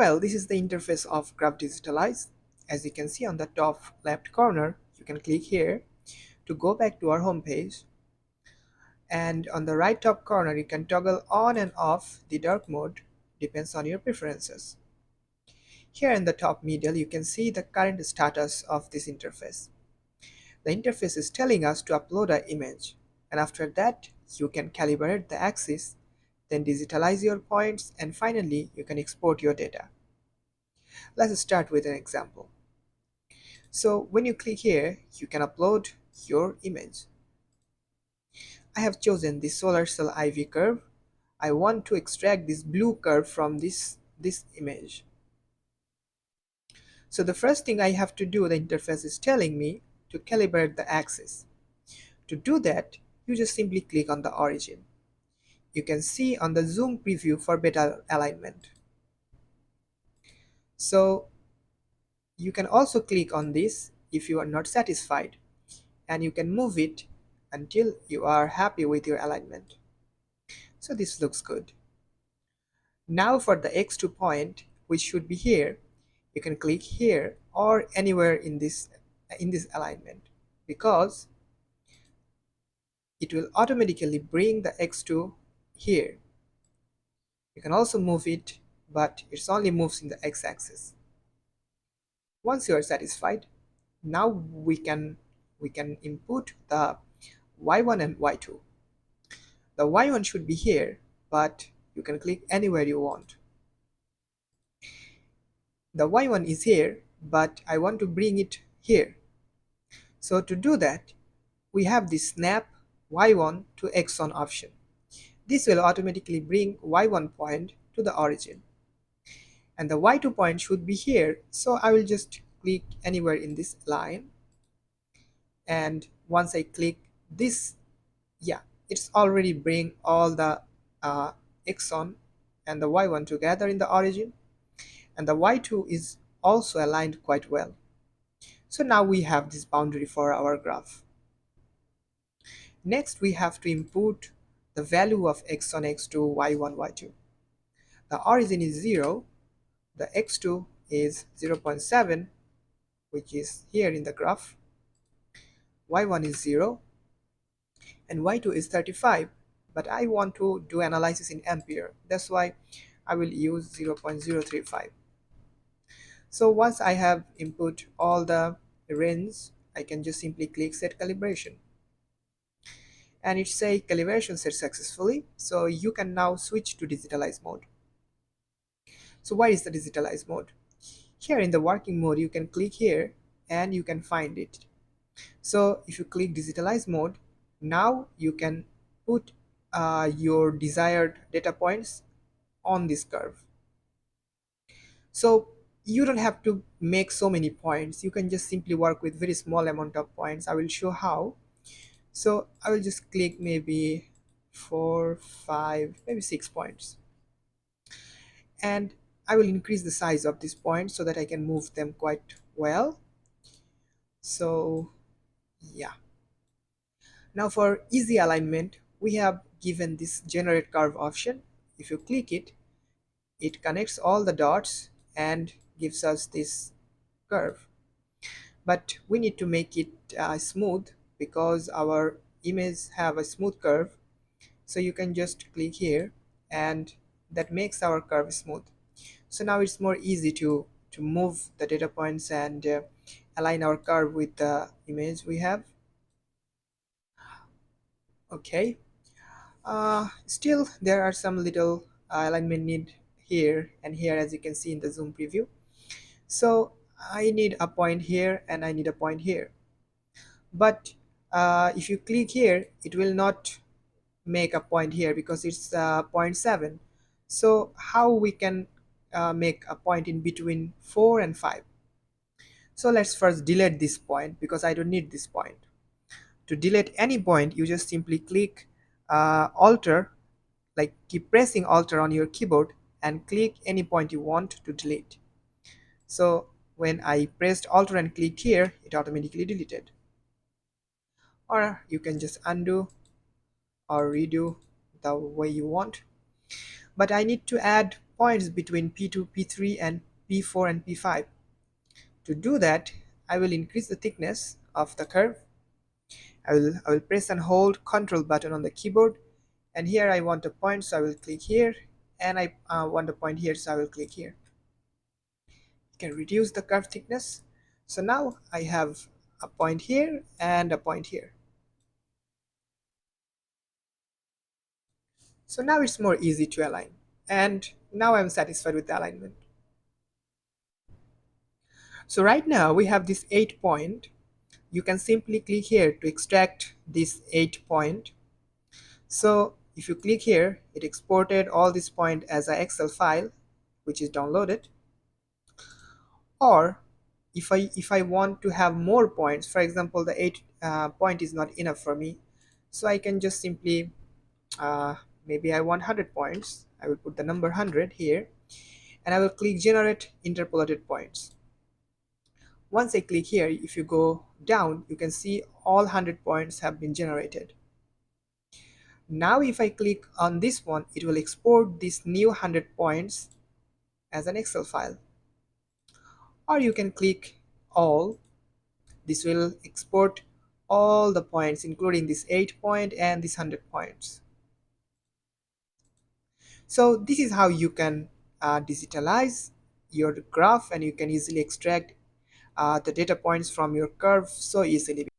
Well, this is the interface of Graph Digitalize. As you can see on the top left corner, you can click here to go back to our home page, and on the right top corner you can toggle on and off the dark mode, depends on your preferences. Here in the top middle you can see the current status of this interface. The interface is telling us to upload an image, and after that you can calibrate the axis, then digitalize your points, and finally you can export your data. Let's start with an example. So when you click here, you can upload your image. I have chosen the solar cell IV curve. I want to extract this blue curve from this image. So the first thing I have to do, the interface is telling me to calibrate the axis. To do that, you just simply click on the origin. You can see on the zoom preview for better alignment. So you can also click on this if you are not satisfied, and you can move it until you are happy with your alignment. So this looks good. Now for the x2 point, which should be here, you can click here or anywhere in this alignment, because it will automatically bring the x2 here. You can also move it, but it only moves in the x-axis. Once you are satisfied, now we can input the y1 and y2. The y1 should be here, but you can click anywhere you want. The y1 is here, but I want to bring it here. So to do that, we have the snap y1 to x1 option. This will automatically bring y1 point to the origin. And the y2 point should be here, so I will just click anywhere in this line. And once I click this, yeah, it's already bring all the x1 and the y1 together in the origin, and the y2 is also aligned quite well. So now we have this boundary for our graph. Next we have to input the value of x1, x2, y1, y2. The origin is 0, the x2 is 0.7, which is here in the graph, y1 is 0, and y2 is 35, but I want to do analysis in ampere, that's why I will use 0.035. So once I have input all the range, I can just simply click set calibration, and it say calibration set successfully, so you can now switch to digitalize mode. So what is the digitalize mode? Here in the working mode you can click here and you can find it. So if you click digitalize mode, now you can put your desired data points on this curve. So you don't have to make so many points, you can just simply work with very small amount of points. I will show how. So I will just click maybe 4, 5, maybe 6 points, and I will increase the size of these points so that I can move them quite well. So yeah, now for easy alignment we have given this generate curve option. If you click it, it connects all the dots and gives us this curve, but we need to make it smooth because our image have a smooth curve. So you can just click here and that makes our curve smooth. So now it's more easy to move the data points and align our curve with the image we have. Okay, still there are some little alignment need here and here, as you can see in the zoom preview. So I need a point here and I need a point here, but if you click here it will not make a point here because it's 0.7. So how we can make a point in between 4 and 5? So let's first delete this point because I don't need this point. To delete any point, you just simply click Alter, like keep pressing Alter on your keyboard and click any point you want to delete. So when I pressed Alter and clicked here, it automatically deleted. Or you can just undo or redo the way you want. But I need to add points between P2, P3, and P4 and P5. To do that, I will increase the thickness of the curve. I will press and hold Ctrl button on the keyboard, and here I want a point, so I will click here, and I want a point here, so I will click here. You can reduce the curve thickness. So now I have a point here and a point here. So now it's more easy to align, and now I'm satisfied with the alignment. So right now we have this 8 point. You can simply click here to extract this 8 point. So if you click here, it exported all this point as an Excel file, which is downloaded. Or if I want to have more points, for example, the 8 point is not enough for me, so I can just simply uh, maybe I want 100 points. I will put the number 100 here, and I will click generate interpolated points. Once I click here, if you go down, you can see all 100 points have been generated. Now if I click on this one, it will export this new 100 points as an Excel file. Or you can click all. This will export all the points, including this 8 point and this 100 points. So this is how you can digitalize your graph, and you can easily extract the data points from your curve so easily.